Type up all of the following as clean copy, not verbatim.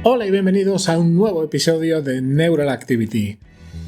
Hola y bienvenidos a un nuevo episodio de Neural Activity.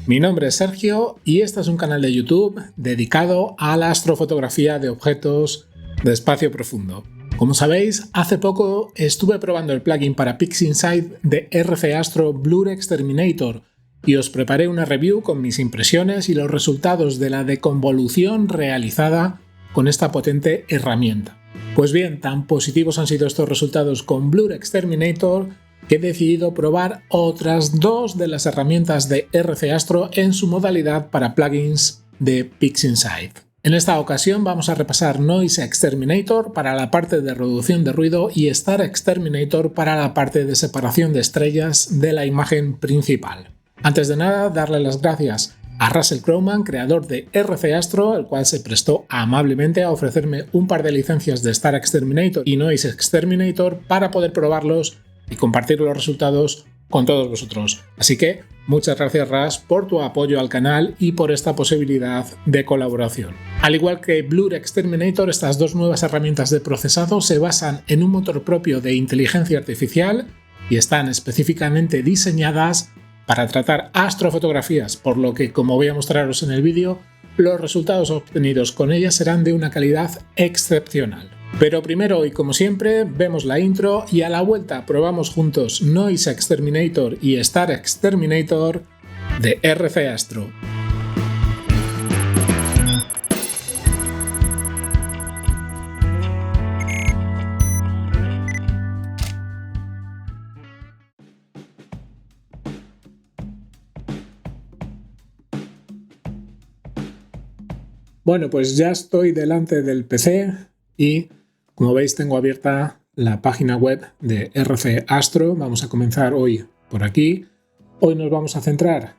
Mi nombre es Sergio y este es un canal de YouTube dedicado a la astrofotografía de objetos de espacio profundo. Como sabéis, hace poco estuve probando el plugin para PixInsight de RC Astro Blur Exterminator y os preparé una review con mis impresiones y los resultados de la deconvolución realizada con esta potente herramienta. Pues bien, tan positivos han sido estos resultados con Blur Exterminator que he decidido probar otras dos de las herramientas de RC Astro en su modalidad para plugins de PixInsight. En esta ocasión vamos a repasar Noise Exterminator para la parte de reducción de ruido y Star Exterminator para la parte de separación de estrellas de la imagen principal. Antes de nada, darle las gracias a Russell Croweman, creador de RC Astro, el cual se prestó amablemente a ofrecerme un par de licencias de Star Exterminator y Noise Exterminator para poder probarlos y compartir los resultados con todos vosotros. Así que muchas gracias, Ras, por tu apoyo al canal y por esta posibilidad de colaboración. Al igual que Blur Exterminator, estas dos nuevas herramientas de procesado se basan en un motor propio de inteligencia artificial y están específicamente diseñadas para tratar astrofotografías, por lo que, como voy a mostraros en el vídeo, los resultados obtenidos con ellas serán de una calidad excepcional. Pero primero y como siempre, vemos la intro y a la vuelta probamos juntos Noise Exterminator y Star Exterminator de RC Astro. Bueno, pues ya estoy delante del PC y, como veis, tengo abierta la página web de RC Astro. Vamos a comenzar hoy por aquí. Hoy nos vamos a centrar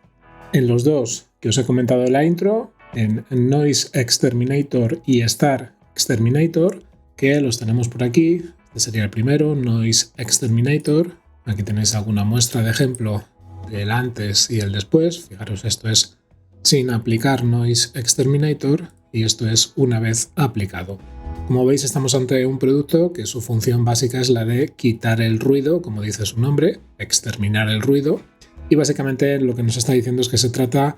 en los dos que os he comentado en la intro, en Noise Exterminator y Star Exterminator, que los tenemos por aquí. Este sería el primero, Noise Exterminator. Aquí tenéis alguna muestra de ejemplo del antes y el después. Fijaros, esto es sin aplicar Noise Exterminator y esto es una vez aplicado. Como veis, estamos ante un producto que su función básica es la de quitar el ruido, como dice su nombre, exterminar el ruido, y básicamente lo que nos está diciendo es que se trata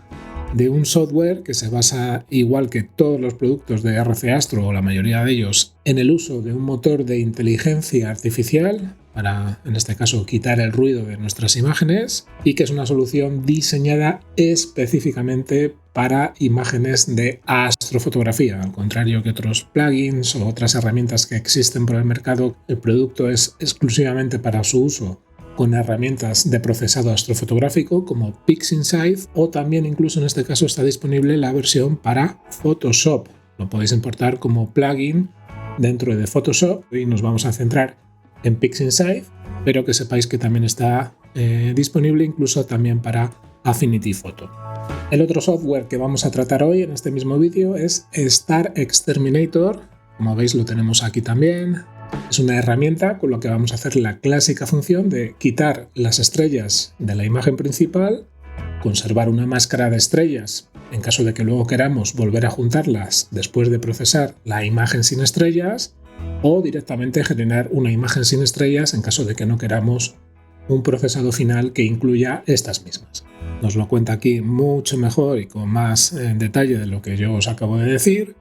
de un software que se basa, igual que todos los productos de RC Astro o la mayoría de ellos, en el uso de un motor de inteligencia artificial para, en este caso, quitar el ruido de nuestras imágenes, y que es una solución diseñada específicamente para imágenes de astrofotografía. Al contrario que otros plugins o otras herramientas que existen por el mercado, el producto es exclusivamente para su uso con herramientas de procesado astrofotográfico como PixInsight, o también incluso en este caso está disponible la versión para Photoshop. Lo podéis importar como plugin dentro de Photoshop y nos vamos a centrar en PixInsight, pero que sepáis que también está disponible incluso también para Affinity Photo. El otro software que vamos a tratar hoy en este mismo vídeo es Star Exterminator. Como veis, lo tenemos aquí también. Es una herramienta con la que vamos a hacer la clásica función de quitar las estrellas de la imagen principal, conservar una máscara de estrellas en caso de que luego queramos volver a juntarlas después de procesar la imagen sin estrellas, o directamente generar una imagen sin estrellas en caso de que no queramos un procesado final que incluya estas mismas. Nos lo cuenta aquí mucho mejor y con más detalle de lo que yo os acabo de decir.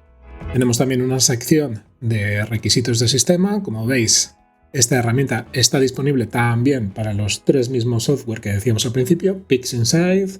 Tenemos también una sección de requisitos de sistema. Como veis, esta herramienta está disponible también para los tres mismos software que decíamos al principio: PixInsight,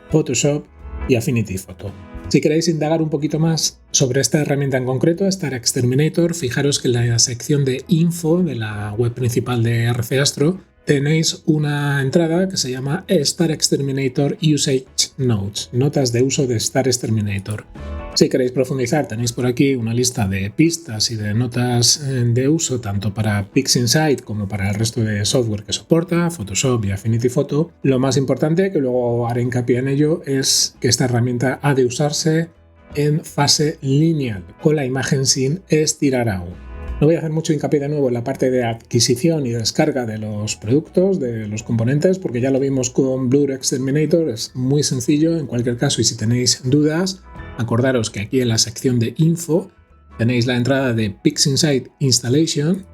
Photoshop y Affinity Photo. Si queréis indagar un poquito más sobre esta herramienta en concreto, Star Exterminator, fijaros que en la sección de info de la web principal de RC Astro tenéis una entrada que se llama Star Exterminator Usage Notes, notas de uso de Star Exterminator. Si queréis profundizar, tenéis por aquí una lista de pistas y de notas de uso tanto para PixInsight como para el resto de software que soporta, Photoshop y Affinity Photo. Lo más importante, que luego haré hincapié en ello, es que esta herramienta ha de usarse en fase lineal, con la imagen sin estirar aún. No voy a hacer mucho hincapié de nuevo en la parte de adquisición y descarga de los productos, de los componentes, porque ya lo vimos con Blur Exterminator, es muy sencillo en cualquier caso, y si tenéis dudas, acordaros que aquí en la sección de info tenéis la entrada de PixInsight Installation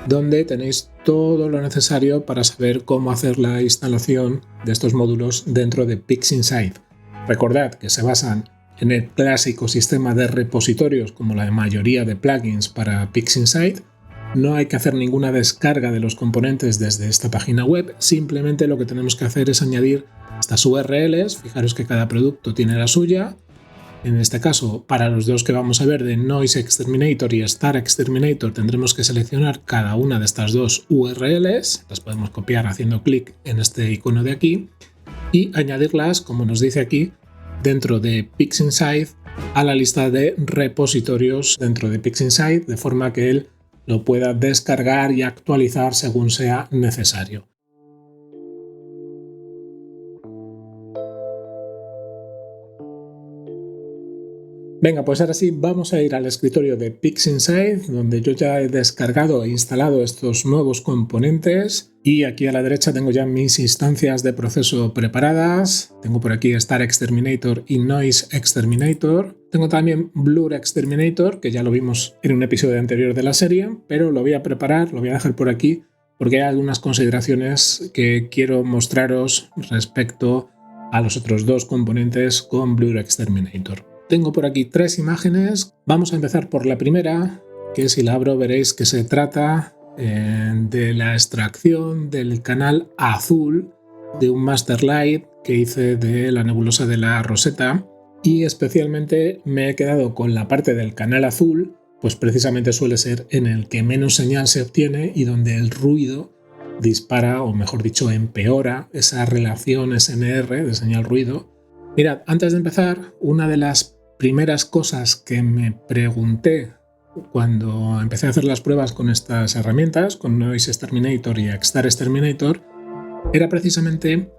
donde tenéis todo lo necesario para saber cómo hacer la instalación de estos módulos dentro de PixInsight. Recordad que se basan en el clásico sistema de repositorios como la mayoría de plugins para PixInsight. No hay que hacer ninguna descarga de los componentes desde esta página web, simplemente lo que tenemos que hacer es añadir estas URLs. Fijaros que cada producto tiene la suya. En este caso, para los dos que vamos a ver de Noise Exterminator y Star Exterminator, tendremos que seleccionar cada una de estas dos URLs. Las podemos copiar haciendo clic en este icono de aquí y añadirlas, como nos dice aquí, dentro de PixInsight a la lista de repositorios dentro de PixInsight, de forma que él lo pueda descargar y actualizar según sea necesario. Venga, pues ahora sí vamos a ir al escritorio de PixInsight, donde yo ya he descargado e instalado estos nuevos componentes, y aquí a la derecha tengo ya mis instancias de proceso preparadas. Tengo por aquí Star Exterminator y Noise Exterminator. Tengo también Blur Exterminator, que ya lo vimos en un episodio anterior de la serie, pero lo voy a preparar, lo voy a dejar por aquí, porque hay algunas consideraciones que quiero mostraros respecto a los otros dos componentes con Blur Exterminator. Tengo por aquí 3 imágenes. Vamos a empezar por la primera, que si la abro veréis que se trata de la extracción del canal azul de un Master Light que hice de la nebulosa de la Rosetta, y especialmente me he quedado con la parte del canal azul, pues precisamente suele ser en el que menos señal se obtiene y donde el ruido dispara, o mejor dicho, empeora esa relación SNR de señal-ruido. Mirad, antes de empezar, una de las primeras cosas que me pregunté cuando empecé a hacer las pruebas con estas herramientas, con Noise Exterminator y Star Exterminator, era precisamente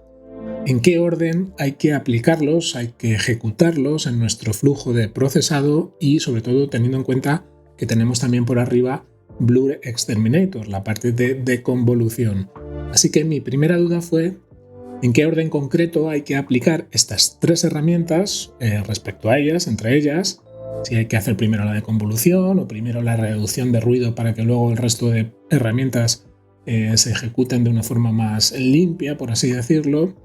en qué orden hay que aplicarlos, hay que ejecutarlos en nuestro flujo de procesado, y sobre todo teniendo en cuenta que tenemos también por arriba Blur Exterminator, la parte de deconvolución. Así que mi primera duda fue en qué orden concreto hay que aplicar estas 3 herramientas respecto a ellas, entre ellas, si hay que hacer primero la deconvolución o primero la reducción de ruido para que luego el resto de herramientas se ejecuten de una forma más limpia, por así decirlo.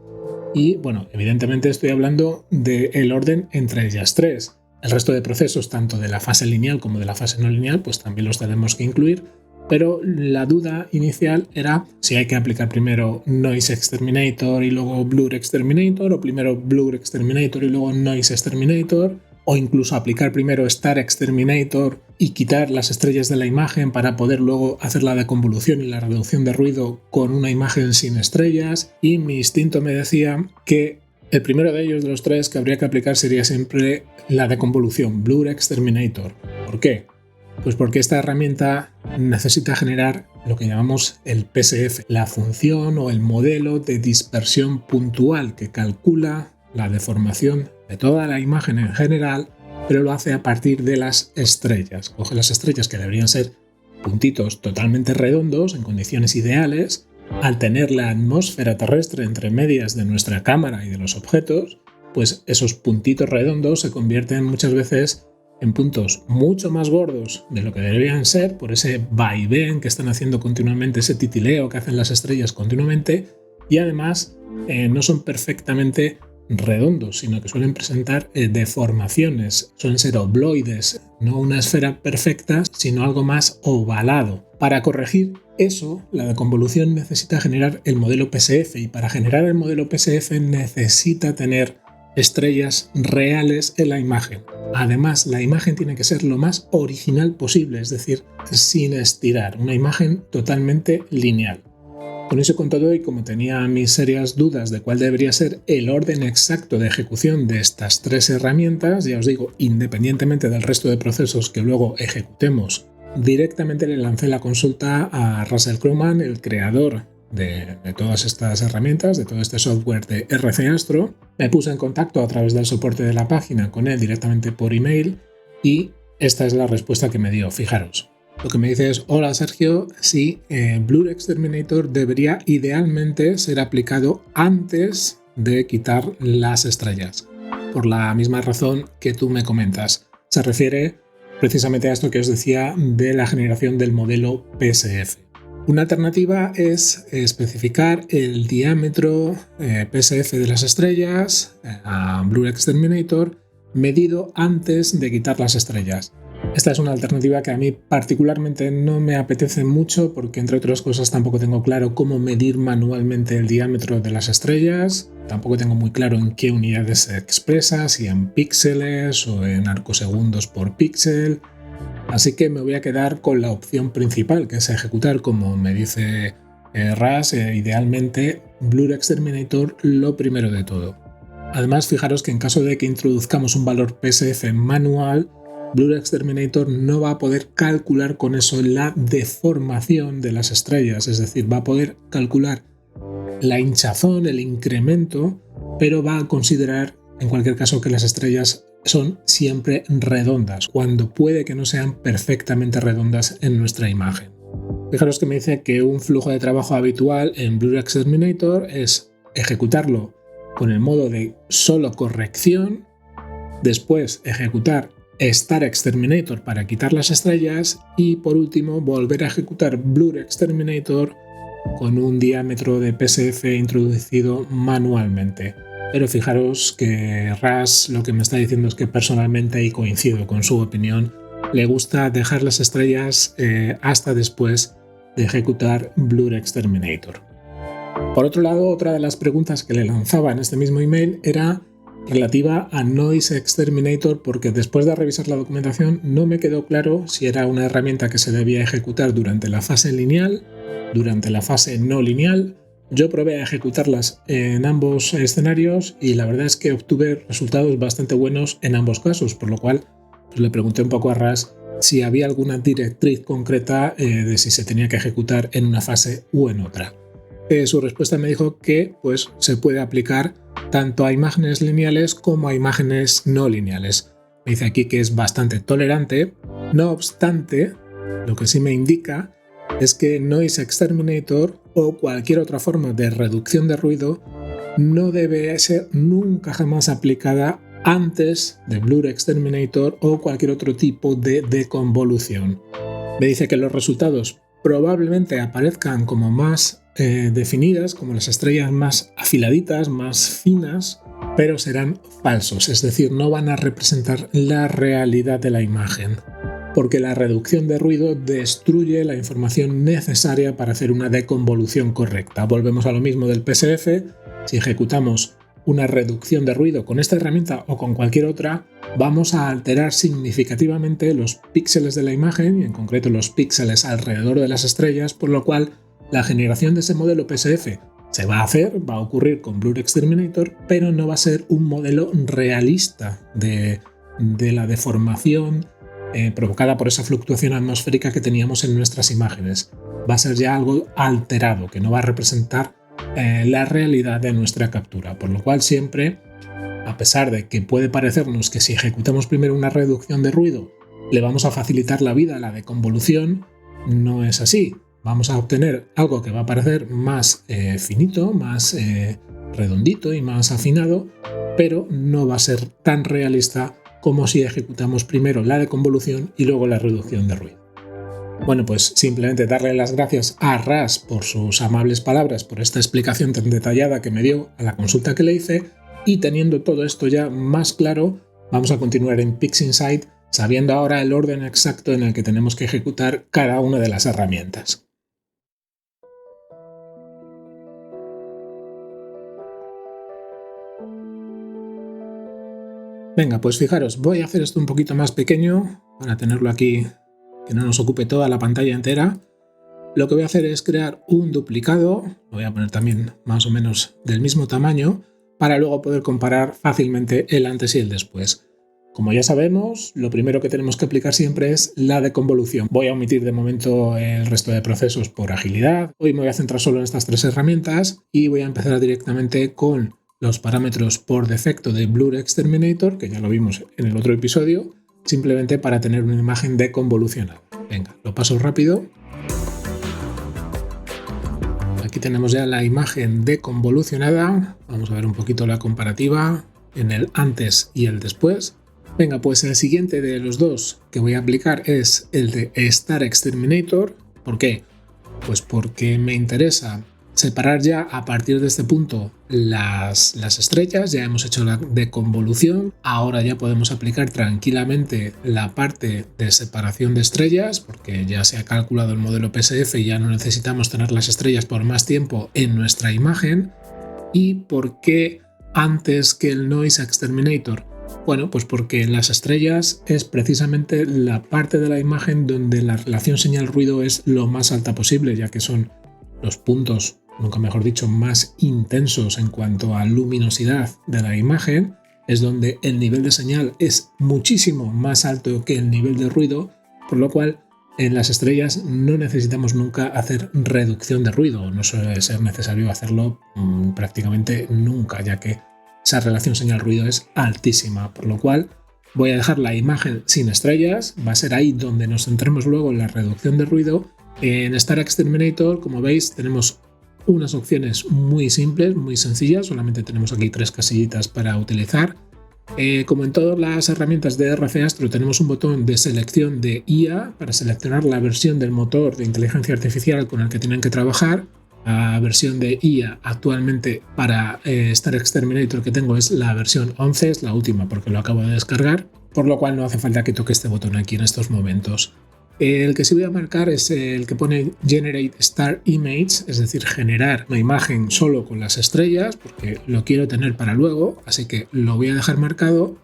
Y bueno, evidentemente estoy hablando del orden entre ellas 3. El resto de procesos, tanto de la fase lineal como de la fase no lineal, pues también los tenemos que incluir. Pero la duda inicial era si hay que aplicar primero Noise Exterminator y luego Blur Exterminator, o primero Blur Exterminator y luego Noise Exterminator, o incluso aplicar primero Star Exterminator y quitar las estrellas de la imagen para poder luego hacer la deconvolución y la reducción de ruido con una imagen sin estrellas. Y mi instinto me decía que el primero de ellos, de los 3 que habría que aplicar, sería siempre la deconvolución, Blur Exterminator. ¿Por qué? Pues porque esta herramienta necesita generar lo que llamamos el PSF, la función o el modelo de dispersión puntual, que calcula la deformación de toda la imagen en general, pero lo hace a partir de las estrellas. Coge las estrellas, que deberían ser puntitos totalmente redondos en condiciones ideales. Al tener la atmósfera terrestre entre medias de nuestra cámara y de los objetos, pues esos puntitos redondos se convierten muchas veces en puntos mucho más gordos de lo que deberían ser por ese vaivén que están haciendo continuamente, ese titileo que hacen las estrellas continuamente, y además no son perfectamente redondos, sino que suelen presentar deformaciones, suelen ser obloides, no una esfera perfecta, sino algo más ovalado. Para corregir eso, la deconvolución necesita generar el modelo PSF, y para generar el modelo PSF necesita tener estrellas reales en la imagen. Además, la imagen tiene que ser lo más original posible, es decir, sin estirar, una imagen totalmente lineal. Con eso, con todo, y como tenía mis serias dudas de cuál debería ser el orden exacto de ejecución de estas 3 herramientas, ya os digo, independientemente del resto de procesos que luego ejecutemos, directamente le lancé la consulta a Russell Croman, el creador de todas estas herramientas, de todo este software de RC Astro. Me puse en contacto a través del soporte de la página con él directamente por email, y esta es la respuesta que me dio. Fijaros, lo que me dice es: hola Sergio, sí, Blur Exterminator debería idealmente ser aplicado antes de quitar las estrellas, por la misma razón que tú me comentas. Se refiere precisamente a esto que os decía de la generación del modelo PSF. Una alternativa es especificar el diámetro PSF de las estrellas a Blur Exterminator medido antes de quitar las estrellas. Esta es una alternativa que a mí particularmente no me apetece mucho porque, entre otras cosas, tampoco tengo claro cómo medir manualmente el diámetro de las estrellas, tampoco tengo muy claro en qué unidades se expresa, si en píxeles o en arcosegundos por píxel. Así que me voy a quedar con la opción principal, que es ejecutar, como me dice RAS, idealmente Blur Exterminator lo primero de todo. Además, fijaros que en caso de que introduzcamos un valor PSF manual, Blur Exterminator no va a poder calcular con eso la deformación de las estrellas, es decir, va a poder calcular la hinchazón, el incremento, pero va a considerar en cualquier caso que las estrellas son siempre redondas, cuando puede que no sean perfectamente redondas en nuestra imagen. Fijaros que me dice que un flujo de trabajo habitual en Blur Exterminator es ejecutarlo con el modo de solo corrección, después ejecutar Star Exterminator para quitar las estrellas y por último volver a ejecutar Blur Exterminator con un diámetro de PSF introducido manualmente. Pero fijaros que RAS lo que me está diciendo es que personalmente, y coincido con su opinión, le gusta dejar las estrellas hasta después de ejecutar Blur Exterminator. Por otro lado, otra de las preguntas que le lanzaba en este mismo email era relativa a Noise Exterminator, porque después de revisar la documentación no me quedó claro si era una herramienta que se debía ejecutar durante la fase lineal, durante la fase no lineal. Yo probé a ejecutarlas en ambos escenarios y la verdad es que obtuve resultados bastante buenos en ambos casos, por lo cual pues le pregunté un poco a RAS si había alguna directriz concreta de si se tenía que ejecutar en una fase u en otra. Su respuesta me dijo que pues, se puede aplicar tanto a imágenes lineales como a imágenes no lineales. Me dice aquí que es bastante tolerante. No obstante, lo que sí me indica es que Noise Exterminator o cualquier otra forma de reducción de ruido no debe ser nunca jamás aplicada antes de Blur Exterminator o cualquier otro tipo de deconvolución. Me dice que los resultados probablemente aparezcan como más definidas, como las estrellas más afiladitas, más finas, pero serán falsos, es decir, no van a representar la realidad de la imagen, porque la reducción de ruido destruye la información necesaria para hacer una deconvolución correcta. Volvemos a lo mismo del PSF. Si ejecutamos una reducción de ruido con esta herramienta o con cualquier otra, vamos a alterar significativamente los píxeles de la imagen y en concreto los píxeles alrededor de las estrellas, por lo cual la generación de ese modelo PSF se va a hacer, va a ocurrir con Blur Exterminator, pero no va a ser un modelo realista de la deformación provocada por esa fluctuación atmosférica que teníamos en nuestras imágenes. Va a ser ya algo alterado, que no va a representar la realidad de nuestra captura, por lo cual siempre, a pesar de que puede parecernos que si ejecutamos primero una reducción de ruido le vamos a facilitar la vida a la deconvolución, no es así. Vamos a obtener algo que va a parecer más finito, más redondito y más afinado, pero no va a ser tan realista como si ejecutamos primero la deconvolución y luego la reducción de ruido. Bueno, pues simplemente darle las gracias a RAS por sus amables palabras, por esta explicación tan detallada que me dio a la consulta que le hice, y teniendo todo esto ya más claro, vamos a continuar en PixInsight sabiendo ahora el orden exacto en el que tenemos que ejecutar cada una de las herramientas. Venga, pues fijaros, voy a hacer esto un poquito más pequeño para tenerlo aquí, que no nos ocupe toda la pantalla entera. Lo que voy a hacer es crear un duplicado, lo voy a poner también más o menos del mismo tamaño, para luego poder comparar fácilmente el antes y el después. Como ya sabemos, lo primero que tenemos que aplicar siempre es la deconvolución. Voy a omitir de momento el resto de procesos por agilidad. Hoy me voy a centrar solo en estas tres herramientas y voy a empezar directamente con los parámetros por defecto de Blur Exterminator, que ya lo vimos en el otro episodio, simplemente para tener una imagen deconvolucionada. Venga, lo paso rápido. Aquí tenemos ya la imagen deconvolucionada. Vamos a ver un poquito la comparativa en el antes y el después. Venga, pues el siguiente de los dos que voy a aplicar es el de Star Exterminator. ¿Por qué? Pues porque me interesa separar ya a partir de este punto las estrellas. Ya hemos hecho la deconvolución, ahora ya podemos aplicar tranquilamente la parte de separación de estrellas porque ya se ha calculado el modelo PSF y ya no necesitamos tener las estrellas por más tiempo en nuestra imagen. ¿Y por qué antes que el Noise Exterminator? Bueno, pues porque las estrellas es precisamente la parte de la imagen donde la relación señal-ruido es lo más alta posible, ya que son los puntos, nunca mejor dicho, más intensos en cuanto a luminosidad de la imagen. Es donde el nivel de señal es muchísimo más alto que el nivel de ruido, por lo cual en las estrellas no necesitamos nunca hacer reducción de ruido, no suele ser necesario hacerlo prácticamente nunca, ya que esa relación señal-ruido es altísima, por lo cual voy a dejar la imagen sin estrellas, va a ser ahí donde nos centremos luego en la reducción de ruido. En Star Exterminator, como veis, tenemos unas opciones muy simples, muy sencillas, solamente tenemos aquí 3 casillitas para utilizar. Como en todas las herramientas de RF Astro, tenemos un botón de selección de IA para seleccionar la versión del motor de inteligencia artificial con el que tienen que trabajar. La versión de IA actualmente para Star Exterminator que tengo es la versión 11, es la última porque lo acabo de descargar, por lo cual no hace falta que toque este botón aquí en estos momentos. El que sí voy a marcar es el que pone Generate Star Image, es decir, generar una imagen solo con las estrellas, porque lo quiero tener para luego, así que lo voy a dejar marcado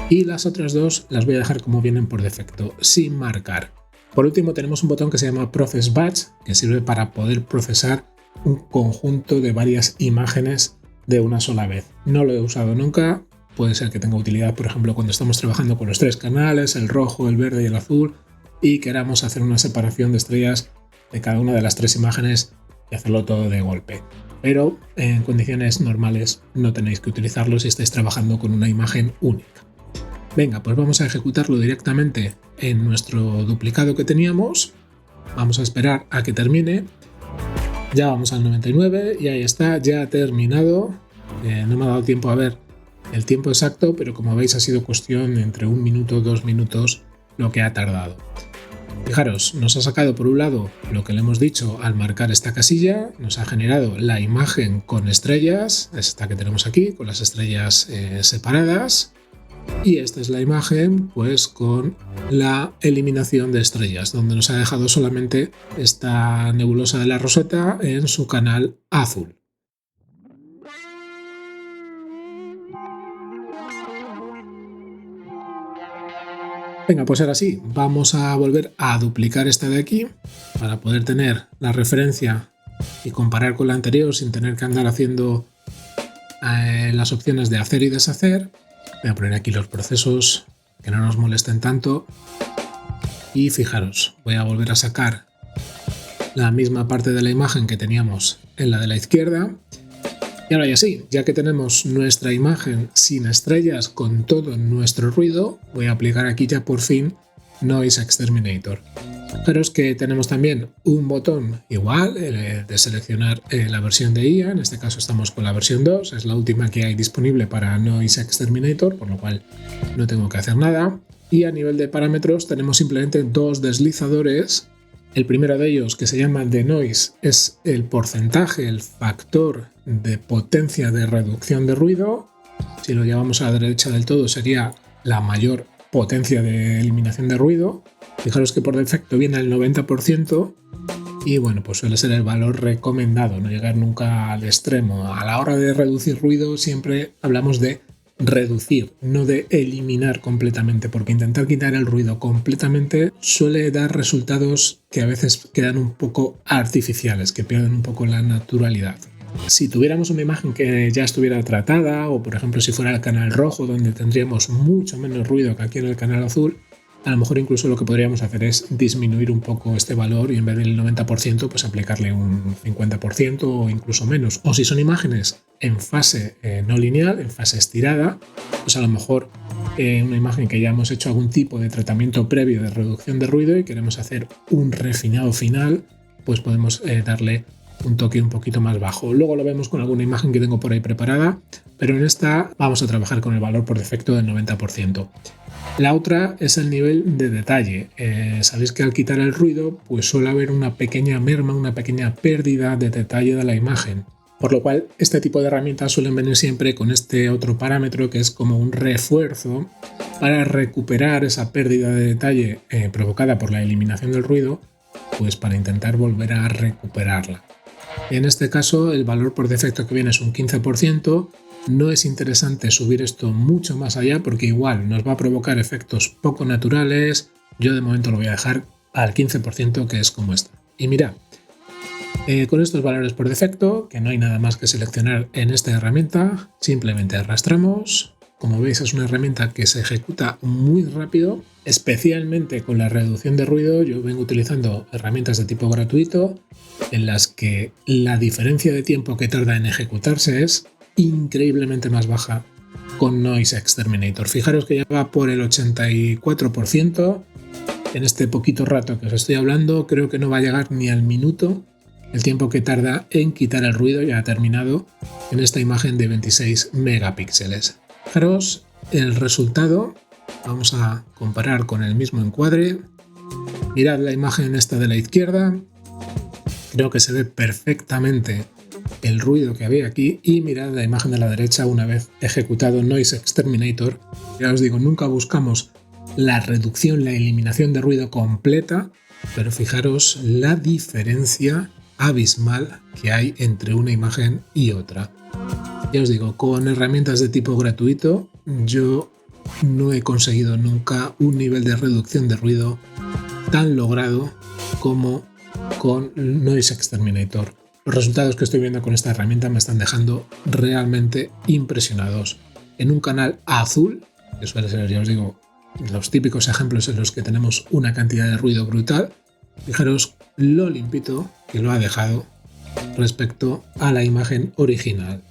y las otras dos las voy a dejar como vienen por defecto, sin marcar. Por último tenemos un botón que se llama Process Batch, que sirve para poder procesar un conjunto de varias imágenes de una sola vez. No lo he usado nunca, puede ser que tenga utilidad, por ejemplo, cuando estamos trabajando con los 3 canales, el rojo, el verde y el azul, y queramos hacer una separación de estrellas de cada una de las 3 imágenes y hacerlo todo de golpe. Pero en condiciones normales no tenéis que utilizarlo si estáis trabajando con una imagen única. Venga, pues vamos a ejecutarlo directamente en nuestro duplicado que teníamos. Vamos a esperar a que termine. Ya vamos al 99 y ahí está, ya ha terminado. No me ha dado tiempo a ver el tiempo exacto, pero como veis ha sido cuestión entre 1 minuto, 2 minutos lo que ha tardado. Fijaros, nos ha sacado por un lado lo que le hemos dicho al marcar esta casilla, nos ha generado la imagen con estrellas, esta que tenemos aquí, con las estrellas separadas, y esta es la imagen pues con la eliminación de estrellas, donde nos ha dejado solamente esta nebulosa de la Rosetta en su canal azul. Venga, pues ahora sí, vamos a volver a duplicar esta de aquí para poder tener la referencia y comparar con la anterior sin tener que andar haciendo las opciones de hacer y deshacer. Voy a poner aquí los procesos que no nos molesten tanto y fijaros, voy a volver a sacar la misma parte de la imagen que teníamos en la de la izquierda. Y ahora ya sí, ya que tenemos nuestra imagen sin estrellas con todo nuestro ruido, voy a aplicar aquí ya por fin Noise Exterminator. Fijaros que tenemos también un botón igual de seleccionar la versión de IA, en este caso estamos con la versión 2, es la última que hay disponible para Noise Exterminator, por lo cual no tengo que hacer nada. Y a nivel de parámetros tenemos simplemente 2 deslizadores. El primero de ellos, que se llama Denoise, es el porcentaje, el factor de potencia de reducción de ruido. Si lo llevamos a la derecha del todo sería la mayor potencia de eliminación de ruido. Fijaros que por defecto viene al 90% y bueno, pues suele ser el valor recomendado, no llegar nunca al extremo. A la hora de reducir ruido siempre hablamos de reducir, no de eliminar completamente, porque intentar quitar el ruido completamente suele dar resultados que a veces quedan un poco artificiales, que pierden un poco la naturalidad. Si tuviéramos una imagen que ya estuviera tratada, o por ejemplo si fuera el canal rojo donde tendríamos mucho menos ruido que aquí en el canal azul, a lo mejor incluso lo que podríamos hacer es disminuir un poco este valor y en vez del 90% pues aplicarle un 50% o incluso menos. O si son imágenes en fase no lineal, en fase estirada, pues a lo mejor una imagen que ya hemos hecho algún tipo de tratamiento previo de reducción de ruido y queremos hacer un refinado final, pues podemos darle un toque un poquito más bajo. Luego lo vemos con alguna imagen que tengo por ahí preparada, pero en esta vamos a trabajar con el valor por defecto del 90%. La otra es el nivel de detalle. Sabéis que al quitar el ruido, pues suele haber una pequeña merma, una pequeña pérdida de detalle de la imagen. Por lo cual, este tipo de herramientas suelen venir siempre con este otro parámetro que es como un refuerzo para recuperar esa pérdida de detalle provocada por la eliminación del ruido, pues para intentar volver a recuperarla. En este caso, el valor por defecto que viene es un 15%. No es interesante subir esto mucho más allá porque igual nos va a provocar efectos poco naturales. Yo de momento lo voy a dejar al 15%, que es como está. Y mirad, con estos valores por defecto, que no hay nada más que seleccionar en esta herramienta, simplemente arrastramos. Como veis, es una herramienta que se ejecuta muy rápido, especialmente con la reducción de ruido. Yo vengo utilizando herramientas de tipo gratuito en las que la diferencia de tiempo que tarda en ejecutarse es increíblemente más baja con Noise Exterminator. Fijaros que ya va por el 84%. En este poquito rato que os estoy hablando, creo que no va a llegar ni al minuto el tiempo que tarda en quitar el ruido. Ya ha terminado en esta imagen de 26 megapíxeles. Fijaros el resultado. Vamos a comparar con el mismo encuadre. Mirad la imagen esta de la izquierda. Creo que se ve perfectamente el ruido que había aquí, y mirad la imagen de la derecha una vez ejecutado Noise Exterminator. Ya os digo, nunca buscamos la reducción, la eliminación de ruido completa, pero fijaros la diferencia abismal que hay entre una imagen y otra. Ya os digo, con herramientas de tipo gratuito yo no he conseguido nunca un nivel de reducción de ruido tan logrado como con Noise Exterminator. Los resultados que estoy viendo con esta herramienta me están dejando realmente impresionados. En un canal azul, que suele ser, ya os digo, los típicos ejemplos en los que tenemos una cantidad de ruido brutal, fijaros lo limpito que lo ha dejado respecto a la imagen original.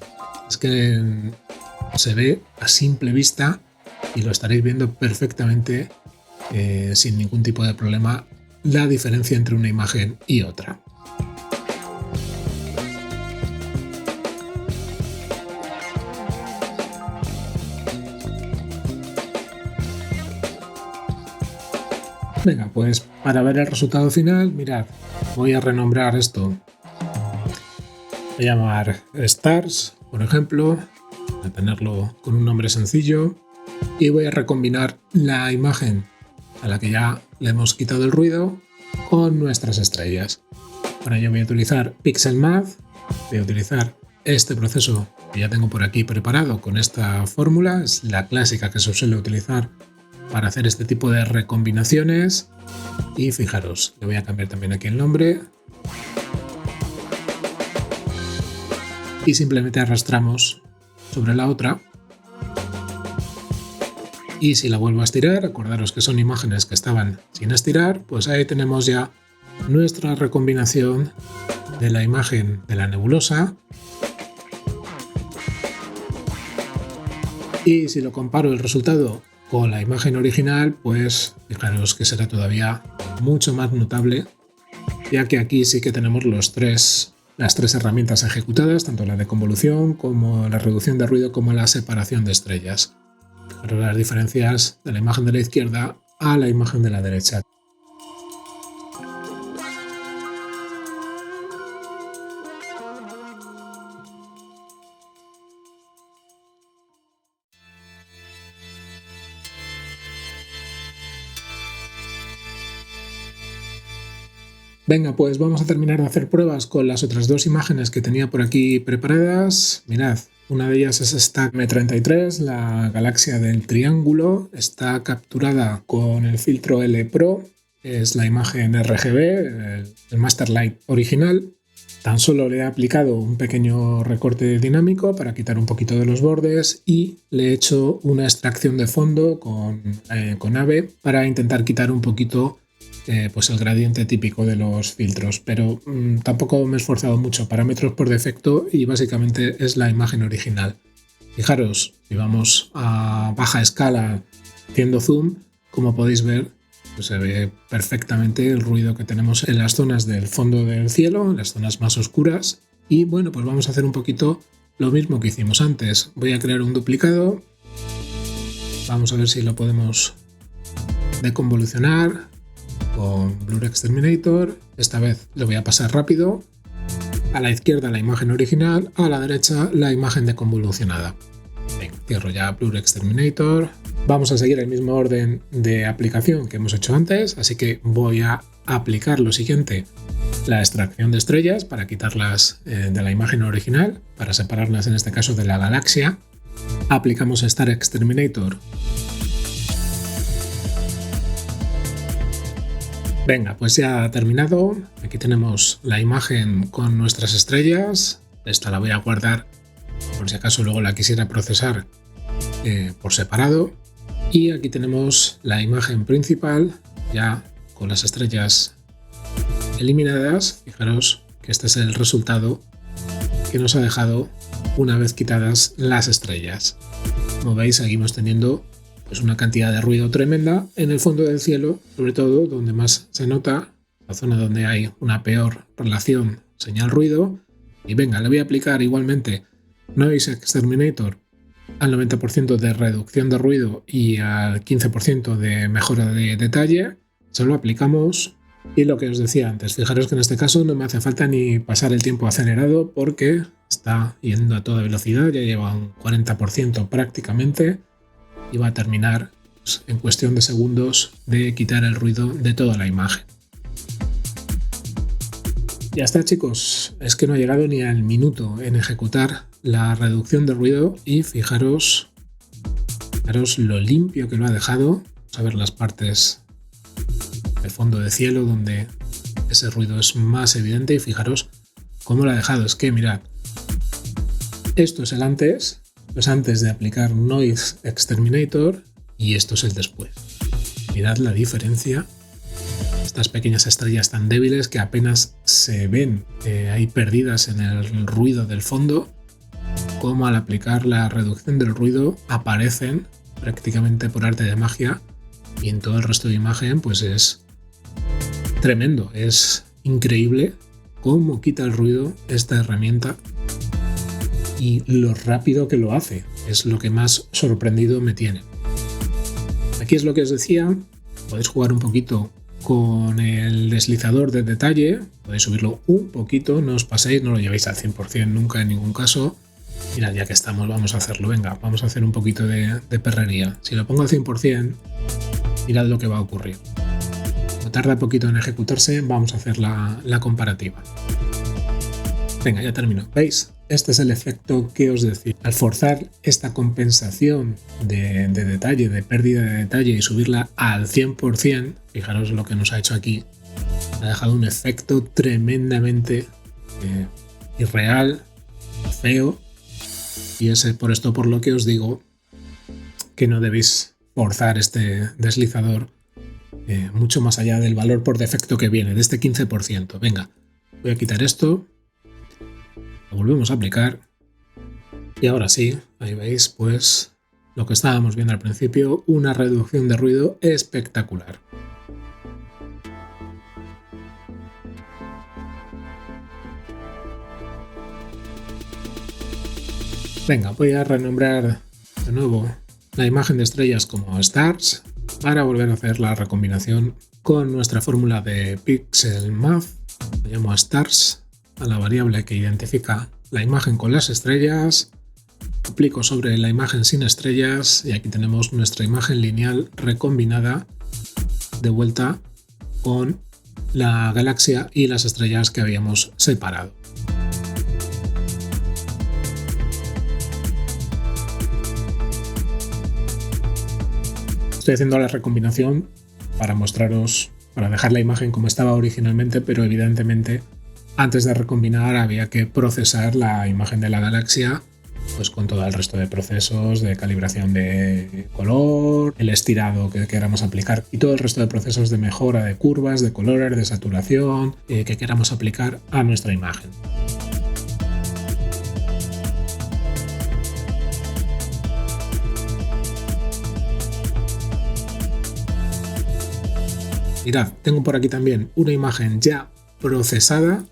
Es que se ve a simple vista y lo estaréis viendo perfectamente sin ningún tipo de problema la diferencia entre una imagen y otra. Venga, pues para ver el resultado final, mirad, voy a renombrar esto. Voy a llamar Stars, por ejemplo, a tenerlo con un nombre sencillo, y voy a recombinar la imagen a la que ya le hemos quitado el ruido con nuestras estrellas. Para ello voy a utilizar Pixelmath, voy a utilizar este proceso que ya tengo por aquí preparado con esta fórmula, es la clásica que se suele utilizar para hacer este tipo de recombinaciones. Y fijaros, le voy a cambiar también aquí el nombre y simplemente arrastramos sobre la otra, y si la vuelvo a estirar, acordaros que son imágenes que estaban sin estirar, pues ahí tenemos ya nuestra recombinación de la imagen de la nebulosa. Y si lo comparo el resultado con la imagen original, pues fijaros que será todavía mucho más notable, ya que aquí sí que tenemos las tres herramientas ejecutadas, tanto la de convolución como la reducción de ruido como la separación de estrellas. Fijaros las diferencias de la imagen de la izquierda a la imagen de la derecha. Venga, pues vamos a terminar de hacer pruebas con las otras dos imágenes que tenía por aquí preparadas. Mirad, una de ellas es esta M33, la galaxia del triángulo. Está capturada con el filtro L Pro, es la imagen RGB, el Masterlight original. Tan solo le he aplicado un pequeño recorte dinámico para quitar un poquito de los bordes y le he hecho una extracción de fondo con AVE para intentar quitar un poquito pues el gradiente típico de los filtros, pero tampoco me he esforzado mucho. Parámetros por defecto y básicamente es la imagen original. Fijaros, si vamos a baja escala haciendo zoom, como podéis ver, pues se ve perfectamente el ruido que tenemos en las zonas del fondo del cielo, en las zonas más oscuras. Y bueno, pues vamos a hacer un poquito lo mismo que hicimos antes. Voy a crear un duplicado. Vamos a ver si lo podemos deconvolucionar con Blur Exterminator. Esta vez lo voy a pasar rápido. A la izquierda la imagen original, a la derecha la imagen deconvolucionada. Bien, cierro ya Blur Exterminator. Vamos a seguir el mismo orden de aplicación que hemos hecho antes, así que voy a aplicar lo siguiente: la extracción de estrellas para quitarlas de la imagen original, para separarlas en este caso de la galaxia. Aplicamos Star Exterminator. Venga, pues ya ha terminado. Aquí tenemos la imagen con nuestras estrellas. Esta la voy a guardar por si acaso luego la quisiera procesar por separado. Y aquí tenemos la imagen principal ya con las estrellas eliminadas. Fijaros que este es el resultado que nos ha dejado una vez quitadas las estrellas. Como veis, seguimos teniendo pues una cantidad de ruido tremenda en el fondo del cielo, sobre todo donde más se nota, la zona donde hay una peor relación señal-ruido. Y venga, le voy a aplicar igualmente Noise Exterminator al 90% de reducción de ruido y al 15% de mejora de detalle. Se lo aplicamos y lo que os decía antes, fijaros que en este caso no me hace falta ni pasar el tiempo acelerado porque está yendo a toda velocidad, ya lleva un 40% prácticamente y va a terminar pues, en cuestión de segundos de quitar el ruido de toda la imagen. Ya está, chicos, es que no ha llegado ni al minuto en ejecutar la reducción de ruido y fijaros lo limpio que lo ha dejado. Vamos a ver las partes del fondo de cielo donde ese ruido es más evidente y fijaros cómo lo ha dejado. Es que mirad, esto es el antes, pues antes de aplicar Noise Exterminator, y esto es el después. Mirad la diferencia. Estas pequeñas estrellas tan débiles que apenas se ven ahí perdidas en el ruido del fondo, como al aplicar la reducción del ruido aparecen prácticamente por arte de magia, y en todo el resto de imagen pues es tremendo, es increíble cómo quita el ruido esta herramienta y lo rápido que lo hace, es lo que más sorprendido me tiene. Aquí es lo que os decía, podéis jugar un poquito con el deslizador de detalle, podéis subirlo un poquito, no os paséis, no lo llevéis al 100% nunca en ningún caso. Mirad, ya que estamos, vamos a hacerlo, venga, vamos a hacer un poquito de perrería. Si lo pongo al 100%, mirad lo que va a ocurrir. No tarda poquito en ejecutarse, vamos a hacer la comparativa. Venga, ya termino. ¿Veis? Este es el efecto que os decía. Al forzar esta compensación de detalle, de pérdida de detalle y subirla al 100%, fijaros lo que nos ha hecho aquí. Ha dejado un efecto tremendamente irreal, feo. Y es por esto por lo que os digo que no debéis forzar este deslizador mucho más allá del valor por defecto que viene, de este 15%. Venga, voy a quitar esto. Lo volvemos a aplicar y ahora sí, ahí veis pues lo que estábamos viendo al principio, una reducción de ruido espectacular. Venga, voy a renombrar de nuevo la imagen de estrellas como Stars para volver a hacer la recombinación con nuestra fórmula de Pixel Math. Lo llamo a Stars, a la variable que identifica la imagen con las estrellas, aplico sobre la imagen sin estrellas y aquí tenemos nuestra imagen lineal recombinada de vuelta con la galaxia y las estrellas que habíamos separado. Estoy haciendo la recombinación para mostraros, para dejar la imagen como estaba originalmente, pero evidentemente antes de recombinar había que procesar la imagen de la galaxia pues con todo el resto de procesos de calibración de color, el estirado que queramos aplicar y todo el resto de procesos de mejora de curvas, de colores, de saturación que queramos aplicar a nuestra imagen. Mirad, tengo por aquí también una imagen ya procesada.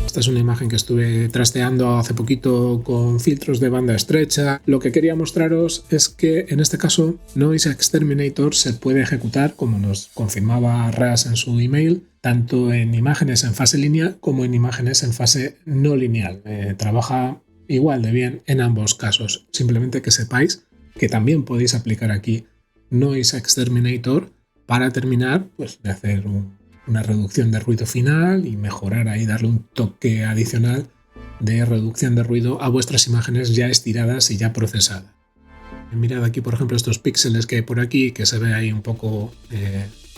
Esta es una imagen que estuve trasteando hace poquito con filtros de banda estrecha. Lo que quería mostraros es que en este caso Noise Exterminator se puede ejecutar, como nos confirmaba Ras en su email, tanto en imágenes en fase lineal como en imágenes en fase no lineal. Trabaja igual de bien en ambos casos. Simplemente que sepáis que también podéis aplicar aquí Noise Exterminator para terminar pues, de hacer una reducción de ruido final y mejorar ahí, darle un toque adicional de reducción de ruido a vuestras imágenes ya estiradas y ya procesadas. Mirad aquí, por ejemplo, estos píxeles que hay por aquí, que se ve ahí un poco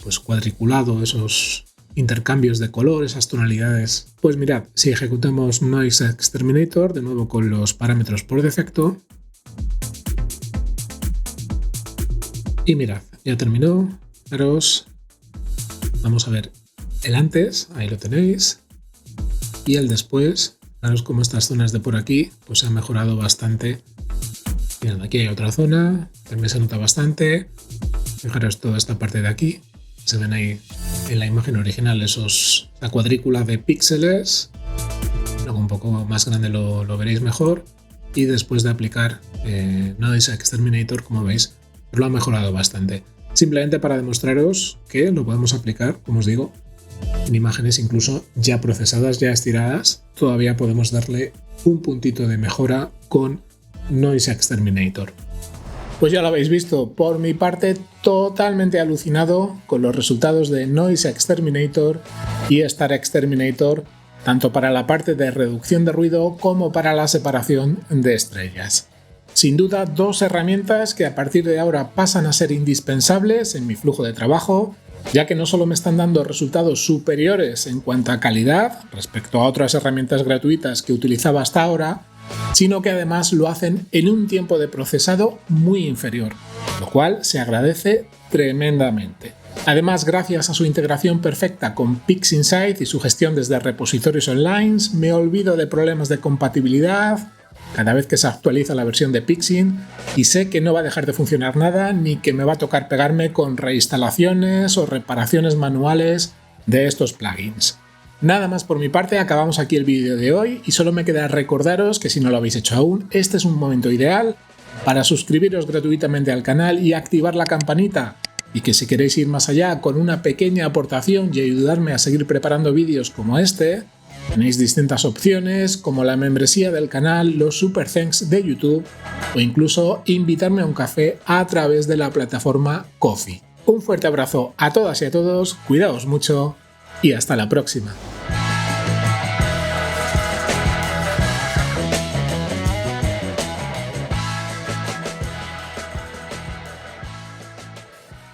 pues cuadriculado, esos intercambios de color, esas tonalidades. Pues mirad, si ejecutamos Noise Exterminator, de nuevo con los parámetros por defecto, y mirad, ya terminó. Fijaros, vamos a ver el antes, ahí lo tenéis, y el después. Fijaros cómo estas zonas de por aquí pues han mejorado bastante. Mirad, aquí hay otra zona, también se nota bastante. Fijaros toda esta parte de aquí, se ven ahí en la imagen original la cuadrícula de píxeles. Luego un poco más grande lo veréis mejor. Y después de aplicar Noise Exterminator, como veis, lo ha mejorado bastante. Simplemente para demostraros que lo podemos aplicar, como os digo, en imágenes incluso ya procesadas, ya estiradas. Todavía podemos darle un puntito de mejora con Noise Exterminator. Pues ya lo habéis visto, por mi parte totalmente alucinado con los resultados de Noise Exterminator y Star Exterminator, tanto para la parte de reducción de ruido como para la separación de estrellas. Sin duda, dos herramientas que a partir de ahora pasan a ser indispensables en mi flujo de trabajo, ya que no solo me están dando resultados superiores en cuanto a calidad respecto a otras herramientas gratuitas que utilizaba hasta ahora, sino que además lo hacen en un tiempo de procesado muy inferior, lo cual se agradece tremendamente. Además, gracias a su integración perfecta con PixInsight y su gestión desde repositorios online, me olvido de problemas de compatibilidad cada vez que se actualiza la versión de Pixin y sé que no va a dejar de funcionar nada ni que me va a tocar pegarme con reinstalaciones o reparaciones manuales de estos plugins. Nada más por mi parte, acabamos aquí el vídeo de hoy y solo me queda recordaros que si no lo habéis hecho aún, este es un momento ideal para suscribiros gratuitamente al canal y activar la campanita, y que si queréis ir más allá con una pequeña aportación y ayudarme a seguir preparando vídeos como este, tenéis distintas opciones como la membresía del canal, los super thanks de YouTube o incluso invitarme a un café a través de la plataforma Ko-fi. Un fuerte abrazo a todas y a todos, cuidaos mucho y hasta la próxima.